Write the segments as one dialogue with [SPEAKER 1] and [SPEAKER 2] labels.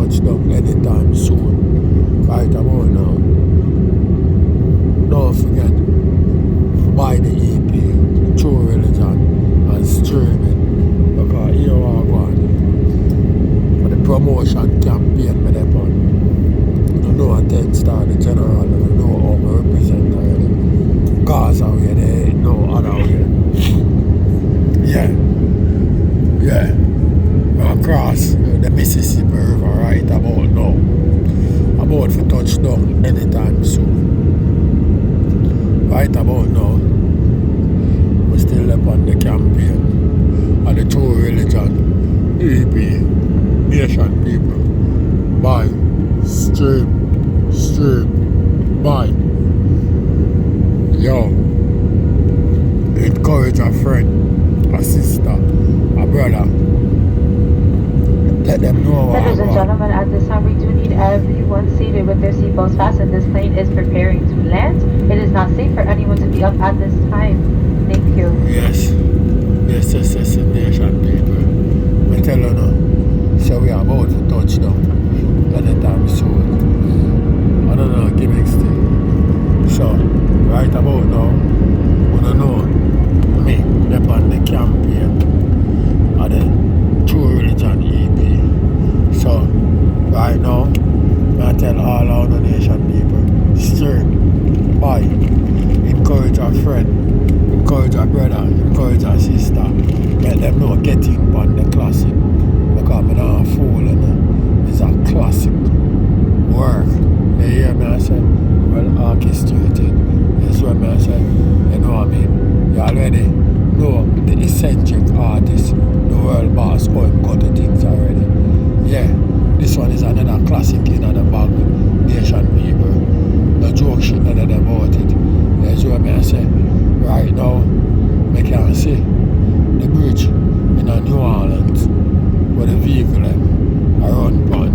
[SPEAKER 1] touch down anytime soon. Right about now. Don't forget to buy the EP, True Religion, and stream it. Because here we are going. For the promotion campaign with them on. You know I take start the general, and you know how I represent already. Gaza way, there ain't no other way. Yeah. Across the Mississippi River right about now. About to touch down anytime soon. Right about now, we're still up on the campaign of the True Religion EP, Nation people. Buy, stream, buy. Yo, encourage a friend, a sister, a brother. Let them know.
[SPEAKER 2] Ladies and gentlemen, at this time we do need everyone seated with their seatbelts fastened. This plane is preparing to land. It is not safe for anyone to be up at this time. Thank you.
[SPEAKER 1] Yes, nation people. I tell you now, so we are about to touch down anytime soon. I don't know, gimmicks thing. So, right about now, we don't know me, they're on the campaign of the True Religion EP. So, right now, I tell all our nation people, stream, buy, encourage a friend, encourage a brother, encourage a sister, let them know getting on the classic. Because I'm not a fool, and it's a classic work. You hear me? I say, well orchestrated. That's what I say. You know what I mean? You already know the eccentric artist, the world boss, how him got the things already. Yeah, this one is another classic in the bag. Nation people. No joke shit none of them about it. That's what I say. Right now, I can see the bridge in New Orleans where the vehicle are run on.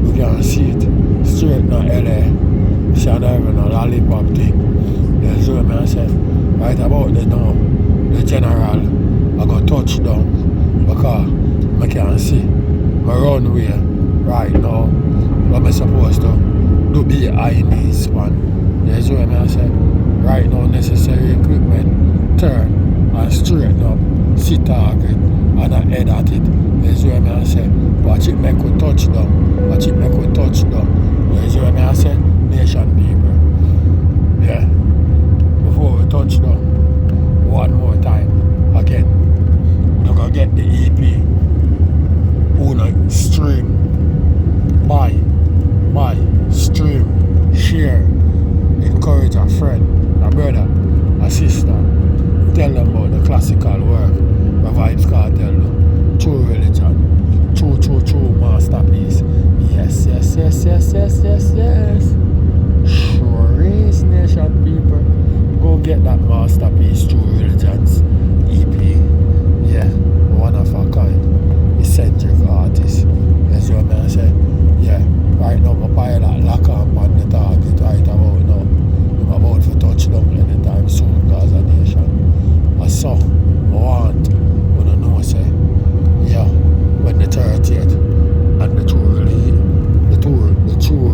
[SPEAKER 1] We can see it straight to LA. See not even a lollipop thing. That's what I say. Right about the now, the general I got touch down because I can see my runway right now. What am I supposed to do behind this one? That's what I say. Right now necessary equipment, turn and straighten up, sit target and I head at it. That's what I say. Watch it make a touch down. Watch it make a touch down. That's what I say. Nation people. Yeah. Before we touch down, one more time. Again. We're gonna get the EP. Una stream. Buy, stream, share, encourage a friend, a brother, a sister. Tell them about the classical work, the Vybz kartel, True Religion, true masterpiece. Yes. Sure is, nation people. Go get that masterpiece, True Religion's EP. Yeah, one of a kind, eccentric artist. That's what I say. Yeah, right now my pilot lock up on the target right about now. I'm about to touch down anytime soon, gazanation. I saw, I want, when I know say, yeah, when the 30th and the True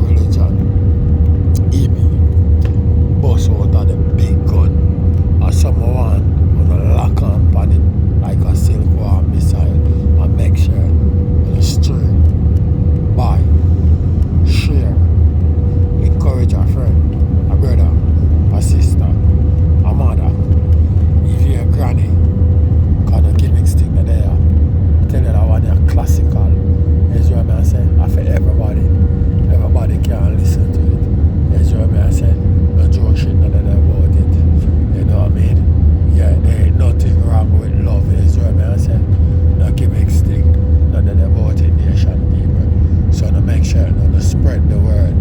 [SPEAKER 1] Religion EP bust out of the big gun. I saw my want, when I lock up on it like a silkworm missile and make sure the stream. Buy, share, encourage a friend, a brother, a sister, a mother, if you're a granny, cause the gimmicks thing there, tell you that one is classical. That's what I say, and for everybody can listen to it. That's what I say, no joke shit none of them about it. You know what I mean? Yeah, there ain't nothing wrong with love. That's what I say, no gimmicks thing, none of them about it, nation people. So to make sure to spread the word.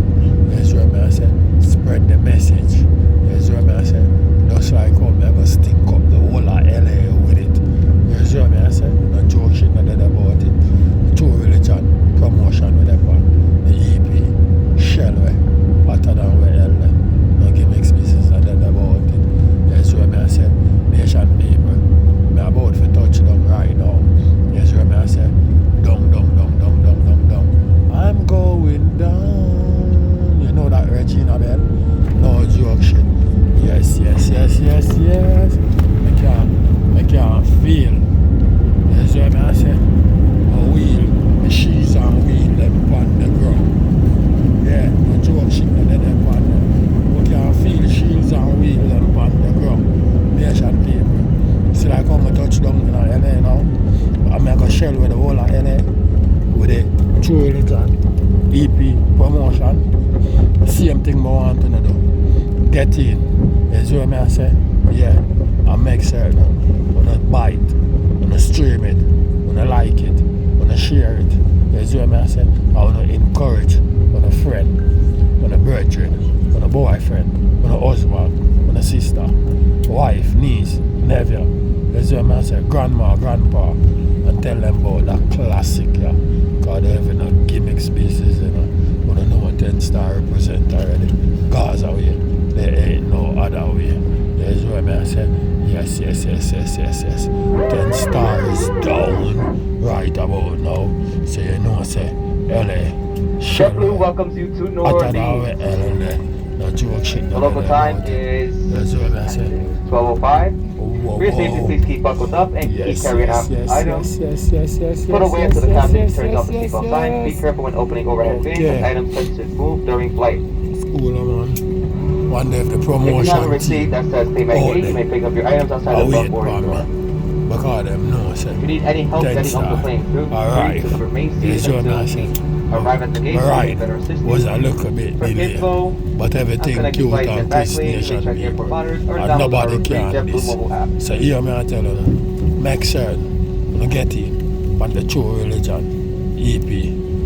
[SPEAKER 1] That's what I say. Spread the message. That's what I say. Just like how I go stink up the whole of LA with it. That's what I say. No joke shit not about it. True Religion promotion with that one. The EP. Shell way. Hotter than where LA. No gimmicks business not about it. That's what I say. Nation people. I'm about to touch them right now. That's what I say. Down. I'm going. EP promotion. Same thing I want to do. Get in. You see what I say? Yeah. And make certain when I buy it, when I stream it, when I like it, when I share it. You see what I say? I want to encourage when a friend, when a brethren, when a boyfriend, when a husband, when a sister, wife, niece, nephew. You see what I say? Grandma, grandpa. And tell them about that classic, yeah. Because they have no gimmick species, you know. But I know what 10 star represent already. Gaza way. There ain't no other way. That's what I say. Yes. 10 stars down right about now. So you know, say, LA.
[SPEAKER 3] JetBlue welcomes you to New Orleans.
[SPEAKER 1] No joke shit.
[SPEAKER 3] The local time is 12:05. For your safety, please keep buckled up and keep carrying out items. Put away until the captain turns off the seatbelt sign. Be careful when opening overhead bins and items touch to move during flight.
[SPEAKER 1] Cool, man. One day if the promotion.
[SPEAKER 3] If you have a receipt that says payment gate, you may pick up your items outside the boarding door.
[SPEAKER 1] Because them know, sir.
[SPEAKER 3] If you need any help getting off the plane, feel free to remain seated until we arrive at the gate so we can better assist you.
[SPEAKER 1] Was a little bit delayed, but everything cute and Chris Nation people, and nobody can this. So here me I tell you, make sure you get in on the true religion, EP,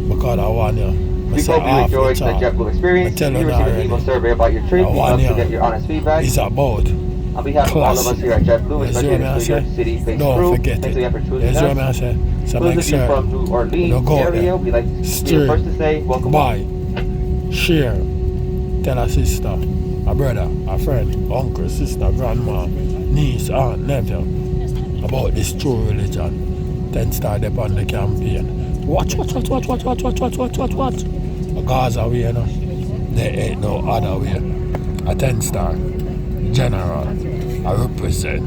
[SPEAKER 1] because I want you.
[SPEAKER 3] We hope you enjoyed the JetBlue experience. You received an email survey about your trip. We'd love to get your honest feedback.
[SPEAKER 1] It's about
[SPEAKER 3] on behalf of all of us here at JetBlue, especially the New York City-based crew, thanks again for choosing us.
[SPEAKER 1] So
[SPEAKER 3] those of you from New Orleans area, we'd like to be the first to say welcome.
[SPEAKER 1] Buy, share, tell a sister, a brother, a friend, uncle, sister, grandma, niece, aunt, nephew about this true religion. Then start up on the campaign. Watch. A Gaza way, you know. There ain't no other way. A 10 star general. I represent